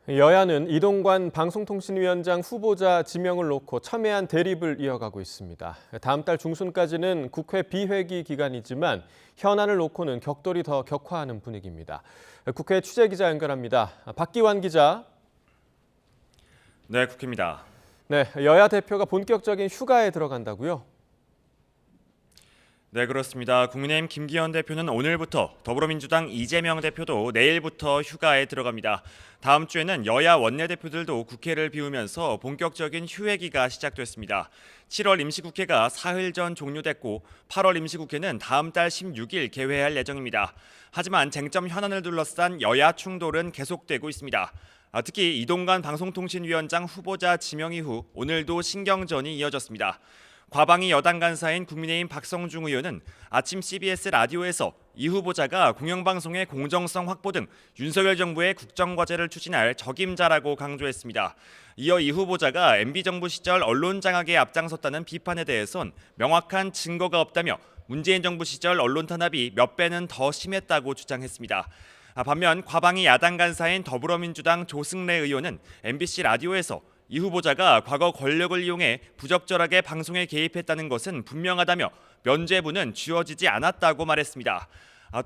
여야는 이동관 방송통신위원장 후보자 지명을 놓고 첨예한 대립을 이어가고 있습니다. 다음 달 중순까지는 국회 비회기 기간이지만 현안을 놓고는 격돌이 더 격화하는 분위기입니다. 국회 취재기자 연결합니다. 박기환 기자. 네, 국회입니다. 네, 여야 대표가 본격적인 휴가에 들어간다고요? 네, 그렇습니다. 국민의힘 김기현 대표는 오늘부터, 더불어민주당 이재명 대표도 내일부터 휴가에 들어갑니다. 다음 주에는 여야 원내대표들도 국회를 비우면서 본격적인 휴회기가 시작됐습니다. 7월 임시국회가 사흘 전 종료됐고 8월 임시국회는 다음 달 16일 개회할 예정입니다. 하지만 쟁점 현안을 둘러싼 여야 충돌은 계속되고 있습니다. 특히 이동관 방송통신위원장 후보자 지명 이후 오늘도 신경전이 이어졌습니다. 과방위 여당 간사인 국민의힘 박성중 의원은 아침 CBS 라디오에서 이 후보자가 공영방송의 공정성 확보 등 윤석열 정부의 국정과제를 추진할 적임자라고 강조했습니다. 이어 이 후보자가 MB정부 시절 언론 장악에 앞장섰다는 비판에 대해선 명확한 증거가 없다며 문재인 정부 시절 언론 탄압이 몇 배는 더 심했다고 주장했습니다. 반면 과방위 야당 간사인 더불어민주당 조승래 의원은 MBC 라디오에서 이 후보자가 과거 권력을 이용해 부적절하게 방송에 개입했다는 것은 분명하다며 면죄부는 쥐어지지 않았다고 말했습니다.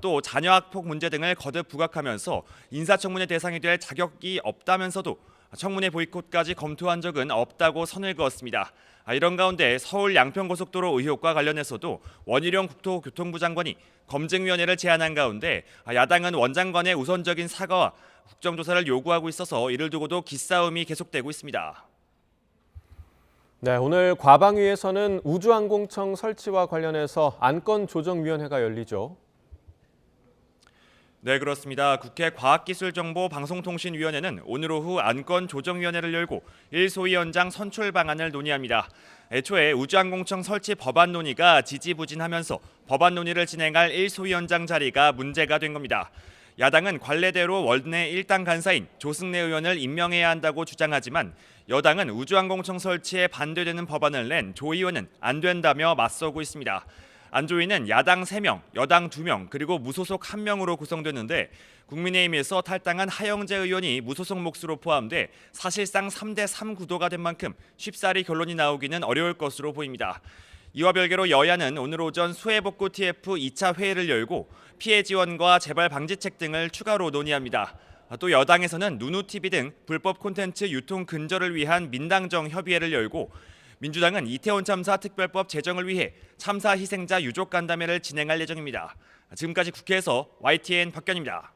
또 자녀 학폭 문제 등을 거듭 부각하면서 인사청문회 대상이 될 자격이 없다면서도 청문회 보이콧까지 검토한 적은 없다고 선을 그었습니다. 이런 가운데 서울 양평고속도로 의혹과 관련해서도 원희룡 국토교통부 장관이 검증위원회를 제안한 가운데 야당은 원 장관의 우선적인 사과와 국정조사를 요구하고 있어서 이를 두고도 기싸움이 계속되고 있습니다. 네, 오늘 과방위에서는 우주항공청 설치와 관련해서 안건조정위원회가 열리죠. 네, 그렇습니다. 국회 과학기술정보방송통신위원회는 오늘 오후 안건조정위원회를 열고 1소위 연장 선출 방안을 논의합니다. 애초에 우주항공청 설치 법안 논의가 지지부진하면서 법안 논의를 진행할 1소위 연장 자리가 문제가 된 겁니다. 야당은 관례대로 원내 1당 간사인 조승래 의원을 임명해야 한다고 주장하지만 여당은 우주항공청 설치에 반대되는 법안을 낸 조 의원은 안 된다며 맞서고 있습니다. 안조위는 야당 3명, 여당 2명, 그리고 무소속 1명으로 구성되는데 국민의힘에서 탈당한 하영재 의원이 무소속 몫으로 포함돼 사실상 3대3 구도가 된 만큼 쉽사리 결론이 나오기는 어려울 것으로 보입니다. 이와 별개로 여야는 오늘 오전 수해복구 TF 2차 회의를 열고 피해 지원과 재발 방지책 등을 추가로 논의합니다. 또 여당에서는 누누TV 등 불법 콘텐츠 유통 근절을 위한 민당정 협의회를 열고 민주당은 이태원 참사 특별법 제정을 위해 참사 희생자 유족 간담회를 진행할 예정입니다. 지금까지 국회에서 YTN 박견입니다.